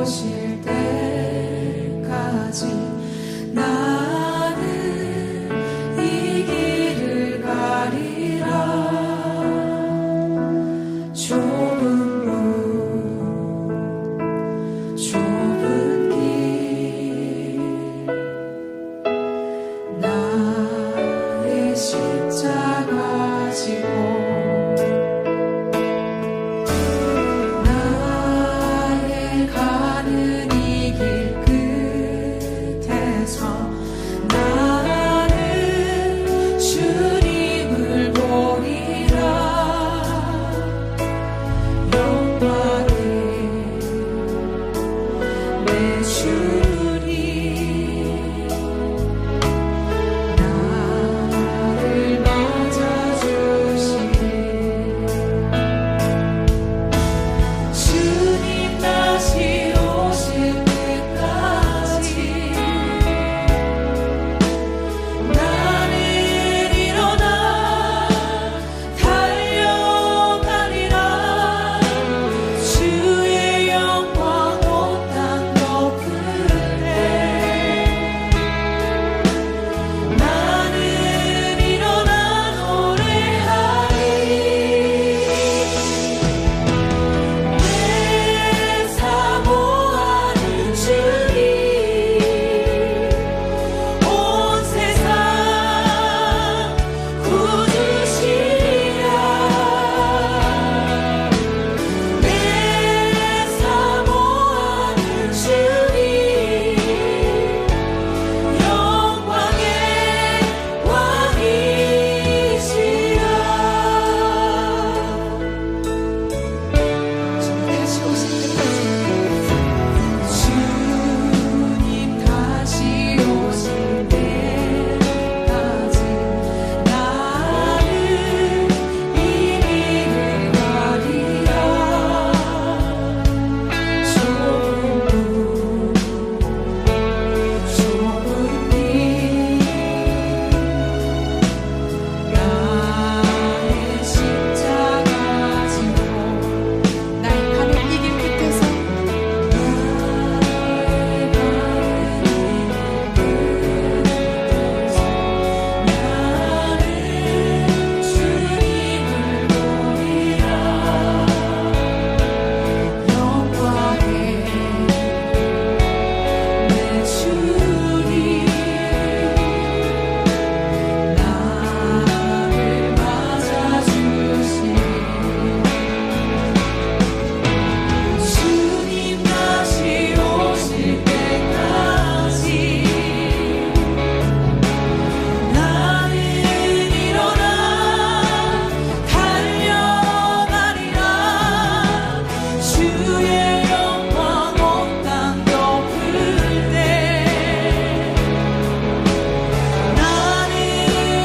오실 때까지 나는 이 길을 가리라. 좁은 길 나의 십자가 지고 나의 가는 이 길 끝에서 나는 주님을 보리라. 영광에 내 주님 나를 맞아주시네. 주님 다시 오실 때까지 나는 일어나 달려가리라. 주의 영광 온 땅 덮을 때 나는 일어나 노래하리. 내 사모하는 주님 온 세상 구주시리라. 내 사모하는 주님 영광의 왕이시라. 주님 다시 오실 때까지 나는 이 길을 가리라. 좁은 길 나의 십자가 지고 나의 가는 이 길 끝에서 나는 주님을 보리라. 영광에 내 주님 나를 맞아주시네. 주님 다시 오실 때까지 나는 일어나 달려가리라. 주의 영광 온 땅 덮을 때 나는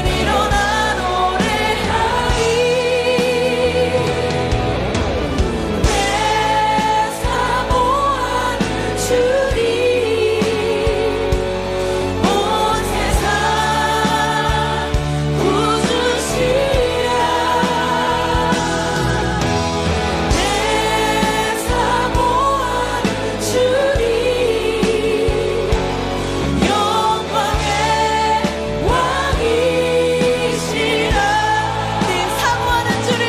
일어나 노래하리. 내 사모하는 주님 온 세상 구주시라. 내 사모하는 주님 영광의 왕이시라. 내 사모하는 주님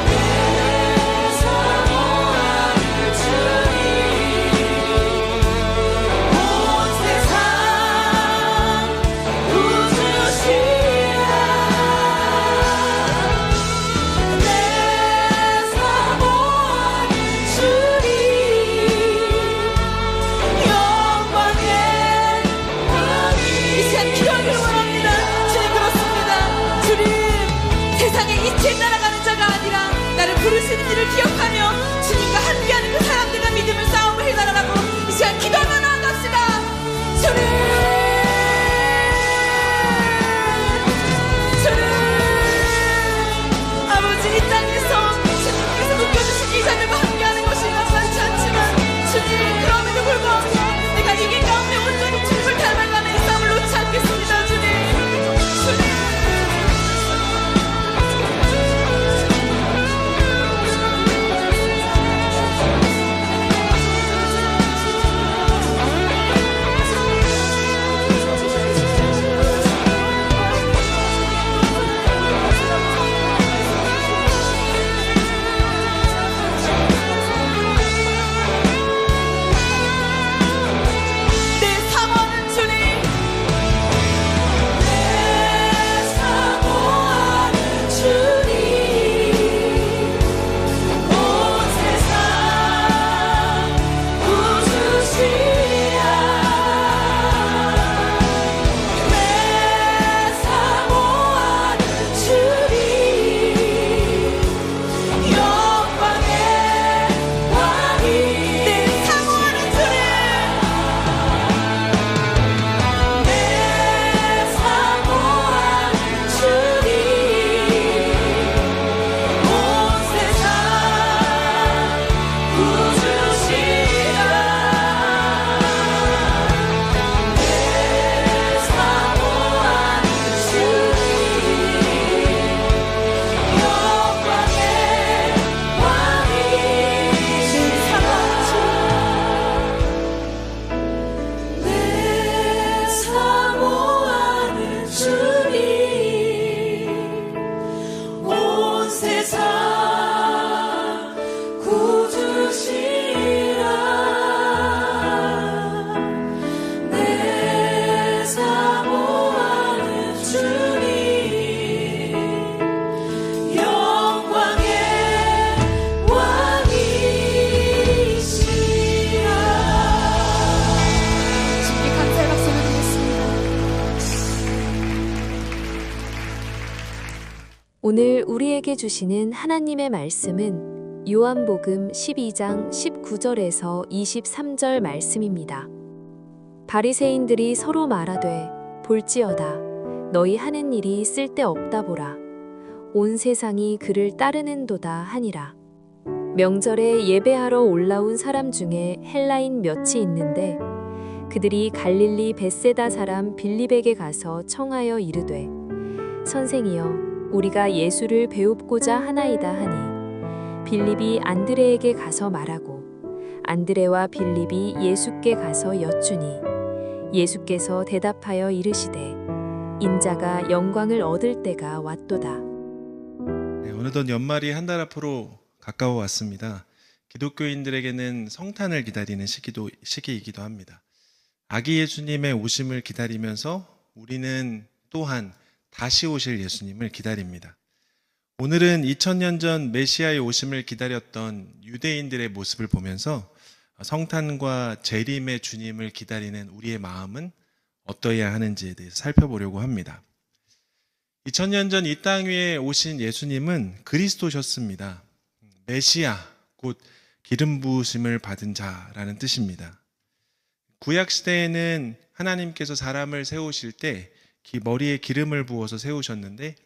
내 사모하는 주님 온 세상 구주시라. 내 사모하는 주님 영광의 왕이. 이 시간 기도하기를 원합니다. 주님 그렇습니다. 주님 세상에 이채 날아가는 자가 아니라 나를 부르시는 일을 기억하며 주님과 함께하는 그 사람들과 믿음을 싸움을 해나가라고 이 시간 기도하며 나아갑시다. 주님 아버지 이 땅에서 주님께서 묶여주신 이 자들과 함께하는 것이 만만치 않지만 주님 그럼에도 불구하고 내가 이 길 가운데 온전히 주님을 닮아가는 이 싸움을 놓지 않겠습니다. 주님 오늘 우리에게 주시는 하나님의 말씀은 요한복음 12장 19절에서 23절 말씀입니다. 바리새인들이 서로 말하되 볼지어다 너희 하는 일이 쓸데없다 보라. 온 세상이 그를 따르는도다 하니라. 명절에 예배하러 올라온 사람 중에 헬라인 몇이 있는데 그들이 갈릴리 벳세다 사람 빌립에게 가서 청하여 이르되 선생이여 우리가 예수를 배웁고자 하나이다 하니 빌립이 안드레에게 가서 말하고 안드레와 빌립이 예수께 가서 여쭈니 예수께서 대답하여 이르시되 인자가 영광을 얻을 때가 왔도다. 어느덧 연말이 한 달 앞으로 가까워 왔습니다. 기독교인들에게는 성탄을 기다리는 시기이기도 합니다. 아기 예수님의 오심을 기다리면서 우리는 또한 다시 오실 예수님을 기다립니다. 오늘은 2000년 전 메시아의 오심을 기다렸던 유대인들의 모습을 보면서 성탄과 재림의 주님을 기다리는 우리의 마음은 어떠해야 하는지에 대해서 살펴보려고 합니다. 2000년 전 이 땅 위에 오신 예수님은 그리스도셨습니다. 메시아, 곧 기름 부으심을 받은 자라는 뜻입니다. 구약 시대에는 하나님께서 사람을 세우실 때 머리에 기름을 부어서 세우셨는데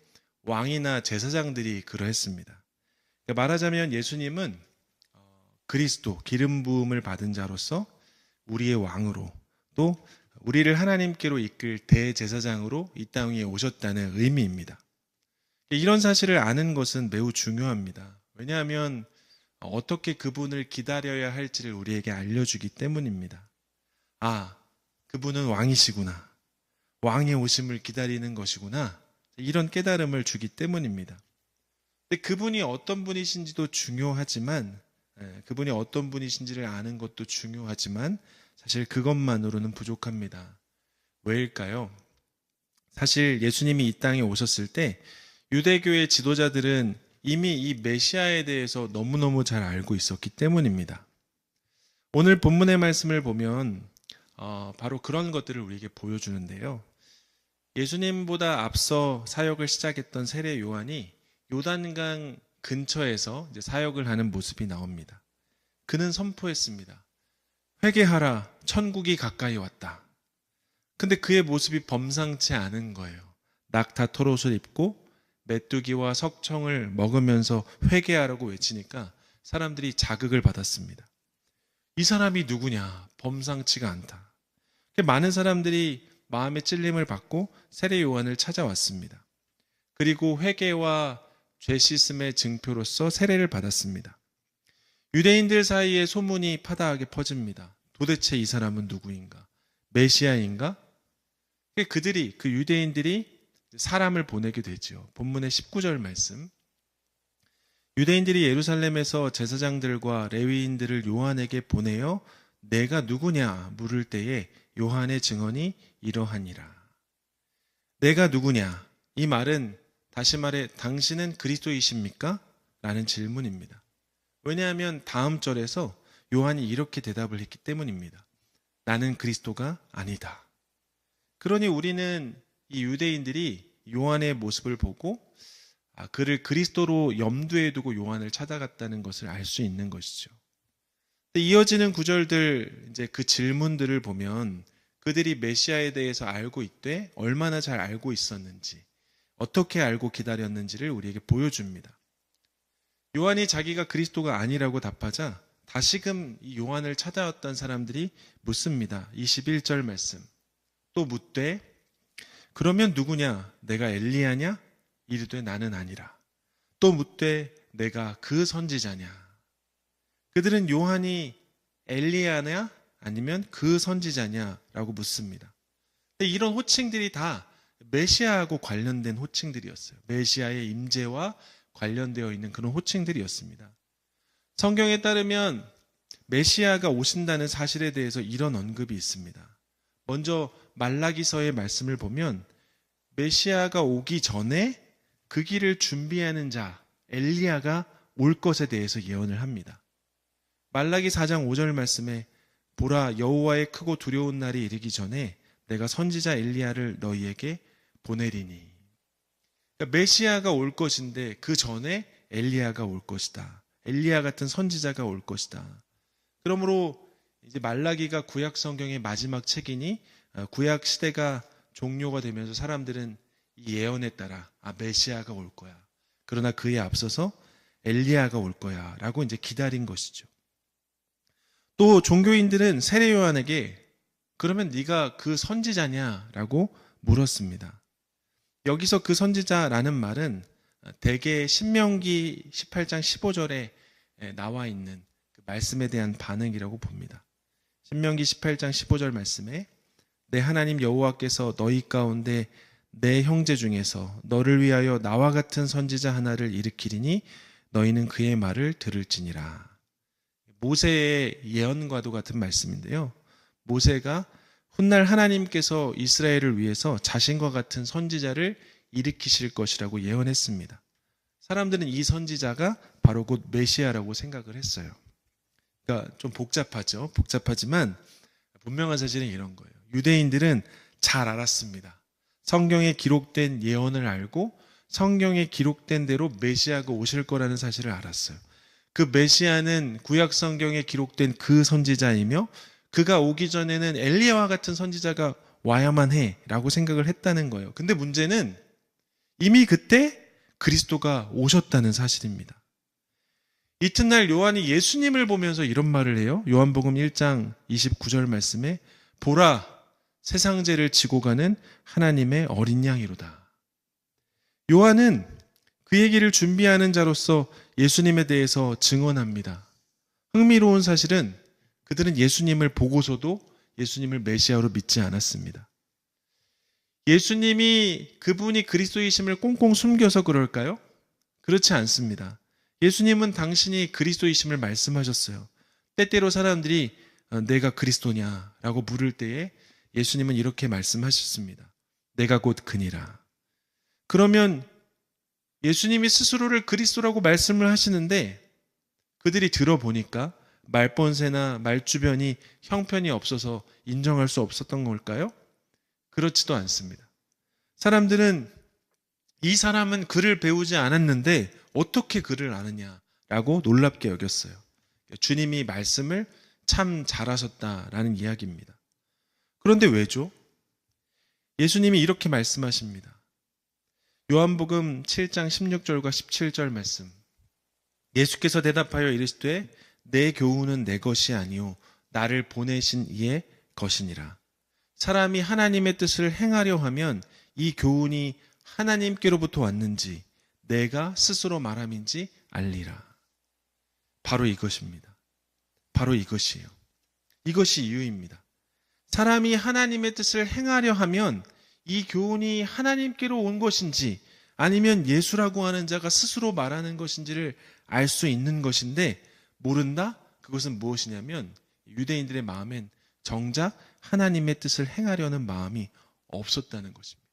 왕이나 제사장들이 그러했습니다. 말하자면 예수님은 그리스도, 기름 부음을 받은 자로서 우리의 왕으로 또 우리를 하나님께로 이끌 대제사장으로 이 땅 위에 오셨다는 의미입니다. 이런 사실을 아는 것은 매우 중요합니다. 왜냐하면 어떻게 그분을 기다려야 할지를 우리에게 알려주기 때문입니다. 아, 그분은 왕이시구나. 왕의 오심을 기다리는 것이구나. 이런 깨달음을 주기 때문입니다. 근데 그분이 어떤 분이신지도 중요하지만, 그분이 어떤 분이신지를 아는 것도 중요하지만 사실 그것만으로는 부족합니다. 왜일까요? 사실 예수님이 이 땅에 오셨을 때 유대교의 지도자들은 이미 이 메시아에 대해서 너무너무 잘 알고 있었기 때문입니다. 오늘 본문의 말씀을 보면 바로 그런 것들을 우리에게 보여주는데요. 예수님보다 앞서 사역을 시작했던 세례 요한이 요단강 근처에서 이제 사역을 하는 모습이 나옵니다. 그는 선포했습니다. 회개하라, 천국이 가까이 왔다. 근데 그의 모습이 범상치 않은 거예요. 낙타 털옷을 입고 메뚜기와 석청을 먹으면서 회개하라고 외치니까 사람들이 자극을 받았습니다. 이 사람이 누구냐? 범상치가 않다. 많은 사람들이 마음의 찔림을 받고 세례 요한을 찾아왔습니다. 그리고 회개와 죄 씻음의 증표로서 세례를 받았습니다. 유대인들 사이에 소문이 파다하게 퍼집니다. 도대체 이 사람은 누구인가? 메시아인가? 그 유대인들이 사람을 보내게 되죠. 본문의 19절 말씀. 유대인들이 예루살렘에서 제사장들과 레위인들을 요한에게 보내어 내가 누구냐 물을 때에 요한의 증언이 이러하니라. 내가 누구냐? 이 말은 다시 말해 당신은 그리스도이십니까? 라는 질문입니다. 왜냐하면 다음 절에서 요한이 이렇게 대답을 했기 때문입니다. 나는 그리스도가 아니다. 그러니 우리는 이 유대인들이 요한의 모습을 보고 그를 그리스도로 염두에 두고 요한을 찾아갔다는 것을 알 수 있는 것이죠. 이어지는 구절들, 이제 그 질문들을 보면 그들이 메시아에 대해서 알고 있되 얼마나 잘 알고 있었는지, 어떻게 알고 기다렸는지를 우리에게 보여줍니다. 요한이 자기가 그리스도가 아니라고 답하자 다시금 이 요한을 찾아왔던 사람들이 묻습니다. 21절 말씀. 또 묻되 그러면 누구냐? 내가 엘리야냐? 이르되 나는 아니라. 또 묻되 내가 그 선지자냐? 그들은 요한이 엘리야냐 아니면 그 선지자냐라고 묻습니다. 근데 이런 호칭들이 다 메시아하고 관련된 호칭들이었어요. 메시아의 임재와 관련되어 있는 그런 호칭들이었습니다. 성경에 따르면 메시아가 오신다는 사실에 대해서 이런 언급이 있습니다. 먼저 말라기서의 말씀을 보면 메시아가 오기 전에 그 길을 준비하는 자 엘리야가 올 것에 대해서 예언을 합니다. 말라기 4장 5절 말씀에 보라 여호와의 크고 두려운 날이 이르기 전에 내가 선지자 엘리야를 너희에게 보내리니. 그러니까 메시아가 올 것인데 그 전에 엘리야가 올 것이다. 엘리야 같은 선지자가 올 것이다. 그러므로 이제 말라기가 구약 성경의 마지막 책이니 구약 시대가 종료가 되면서 사람들은 이 예언에 따라 메시아가 올 거야. 그러나 그에 앞서서 엘리야가 올 거야 라고 이제 기다린 것이죠. 또 종교인들은 세례 요한에게 그러면 네가 그 선지자냐 라고 물었습니다. 여기서 그 선지자라는 말은 대개 신명기 18장 15절에 나와 있는 그 말씀에 대한 반응이라고 봅니다. 신명기 18장 15절 말씀에 내 하나님 여호와께서 너희 가운데 내 형제 중에서 너를 위하여 나와 같은 선지자 하나를 일으키리니 너희는 그의 말을 들을지니라. 모세의 예언과도 같은 말씀인데요. 모세가 훗날 하나님께서 이스라엘을 위해서 자신과 같은 선지자를 일으키실 것이라고 예언했습니다. 사람들은 이 선지자가 바로 곧 메시아라고 생각을 했어요. 그러니까 좀 복잡하죠. 복잡하지만 분명한 사실은 이런 거예요. 유대인들은 잘 알았습니다. 성경에 기록된 예언을 알고 성경에 기록된 대로 메시아가 오실 거라는 사실을 알았어요. 그 메시아는 구약 성경에 기록된 그 선지자이며 그가 오기 전에는 엘리야와 같은 선지자가 와야만 해라고 생각을 했다는 거예요. 근데 문제는 이미 그때 그리스도가 오셨다는 사실입니다. 이튿날 요한이 예수님을 보면서 이런 말을 해요. 요한복음 1장 29절 말씀에 보라 세상 죄를 지고 가는 하나님의 어린 양이로다. 요한은 그 얘기를 준비하는 자로서 예수님에 대해서 증언합니다. 흥미로운 사실은 그들은 예수님을 보고서도 예수님을 메시아로 믿지 않았습니다. 예수님이 그분이 그리스도이심을 꽁꽁 숨겨서 그럴까요? 그렇지 않습니다. 예수님은 당신이 그리스도이심을 말씀하셨어요. 때때로 사람들이 내가 그리스도냐라고 물을 때에 예수님은 이렇게 말씀하셨습니다. 내가 곧 그니라. 그러면 예수님이 스스로를 그리스도라고 말씀을 하시는데 그들이 들어보니까 말본세나 말주변이 형편이 없어서 인정할 수 없었던 걸까요? 그렇지도 않습니다. 사람들은 이 사람은 글을 배우지 않았는데 어떻게 글을 아느냐라고 놀랍게 여겼어요. 주님이 말씀을 참 잘하셨다라는 이야기입니다. 그런데 왜죠? 예수님이 이렇게 말씀하십니다. 요한복음 7장 16절과 17절 말씀. 예수께서 대답하여 이르시되 내 교훈은 내 것이 아니요 나를 보내신 이의 것이니라. 사람이 하나님의 뜻을 행하려 하면 이 교훈이 하나님께로부터 왔는지 내가 스스로 말함인지 알리라. 바로 이것입니다. 바로 이것이에요. 이것이 이유입니다. 사람이 하나님의 뜻을 행하려 하면 이 교훈이 하나님께로 온 것인지 아니면 예수라고 하는 자가 스스로 말하는 것인지를 알 수 있는 것인데 모른다? 그것은 무엇이냐면 유대인들의 마음엔 정작 하나님의 뜻을 행하려는 마음이 없었다는 것입니다.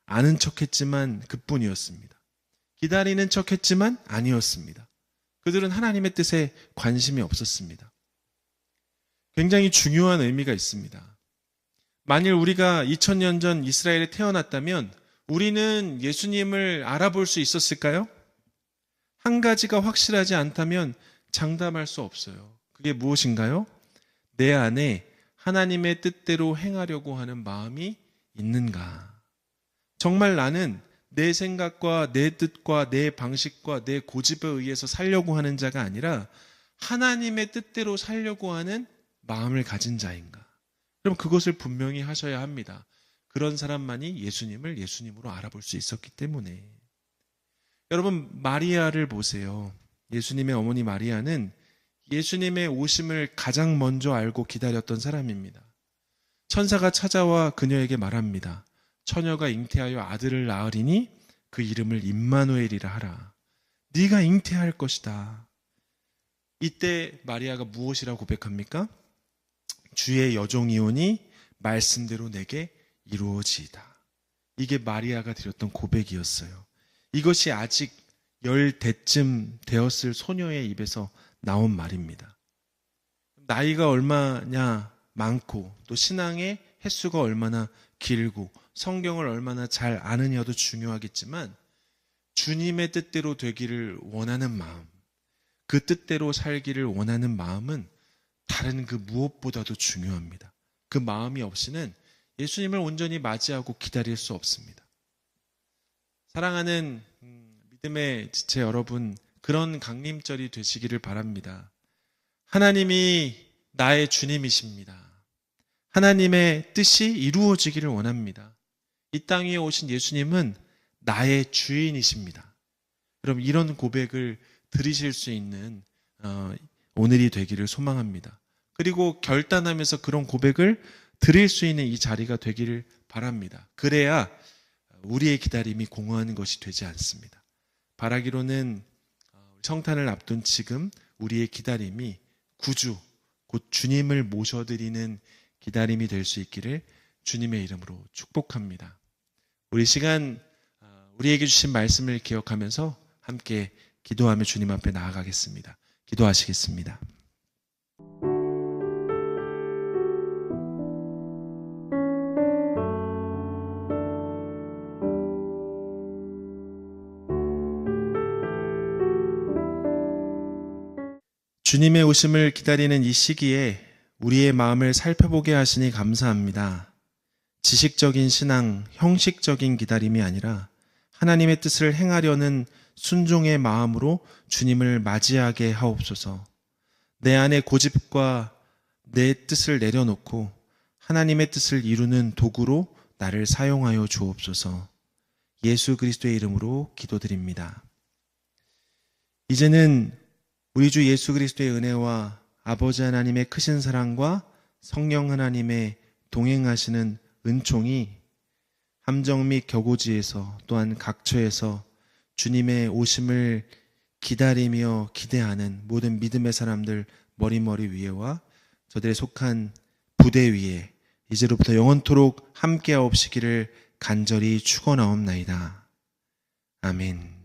아는 척했지만 그뿐이었습니다. 기다리는 척했지만 아니었습니다. 그들은 하나님의 뜻에 관심이 없었습니다. 굉장히 중요한 의미가 있습니다. 만일 우리가 2000년 전 이스라엘에 태어났다면 우리는 예수님을 알아볼 수 있었을까요? 한 가지가 확실하지 않다면 장담할 수 없어요. 그게 무엇인가요? 내 안에 하나님의 뜻대로 행하려고 하는 마음이 있는가? 정말 나는 내 생각과 내 뜻과 내 방식과 내 고집에 의해서 살려고 하는 자가 아니라 하나님의 뜻대로 살려고 하는 마음을 가진 자인가? 그럼 그것을 분명히 하셔야 합니다. 그런 사람만이 예수님을 예수님으로 알아볼 수 있었기 때문에. 여러분, 마리아를 보세요. 예수님의 어머니 마리아는 예수님의 오심을 가장 먼저 알고 기다렸던 사람입니다. 천사가 찾아와 그녀에게 말합니다. 처녀가 잉태하여 아들을 낳으리니 그 이름을 임마누엘이라 하라. 네가 잉태할 것이다. 이때 마리아가 무엇이라고 고백합니까? 주의 여종이오니 말씀대로 내게 이루어지이다. 이게 마리아가 드렸던 고백이었어요. 이것이 아직 10대쯤 되었을 소녀의 입에서 나온 말입니다. 나이가 얼마냐 많고 또 신앙의 횟수가 얼마나 길고 성경을 얼마나 잘 아느냐도 중요하겠지만 주님의 뜻대로 되기를 원하는 마음, 그 뜻대로 살기를 원하는 마음은 다른 그 무엇보다도 중요합니다. 그 마음이 없이는 예수님을 온전히 맞이하고 기다릴 수 없습니다. 사랑하는 믿음의 지체 여러분, 그런 강림절이 되시기를 바랍니다. 하나님이 나의 주님이십니다. 하나님의 뜻이 이루어지기를 원합니다. 이 땅 위에 오신 예수님은 나의 주인이십니다. 그럼 이런 고백을 들으실 수 있는 오늘이 되기를 소망합니다. 그리고 결단하면서 그런 고백을 드릴 수 있는 이 자리가 되기를 바랍니다. 그래야 우리의 기다림이 공허한 것이 되지 않습니다. 바라기로는 성탄을 앞둔 지금 우리의 기다림이 구주, 곧 주님을 모셔드리는 기다림이 될 수 있기를 주님의 이름으로 축복합니다. 우리 시간 우리에게 주신 말씀을 기억하면서 함께 기도하며 주님 앞에 나아가겠습니다. 기도하시겠습니다. 주님의 오심을 기다리는 이 시기에 우리의 마음을 살펴보게 하시니 감사합니다. 지식적인 신앙, 형식적인 기다림이 아니라 하나님의 뜻을 행하려는 순종의 마음으로 주님을 맞이하게 하옵소서. 내 안의 고집과 내 뜻을 내려놓고 하나님의 뜻을 이루는 도구로 나를 사용하여 주옵소서. 예수 그리스도의 이름으로 기도드립니다. 이제는 우리 주 예수 그리스도의 은혜와 아버지 하나님의 크신 사랑과 성령 하나님의 동행하시는 은총이 함정 및 격오지에서 또한 각처에서 주님의 오심을 기다리며 기대하는 모든 믿음의 사람들 머리 위에와 저들의 속한 부대 위에 이제로부터 영원토록 함께하옵시기를 간절히 축원하옵나이다. 아멘.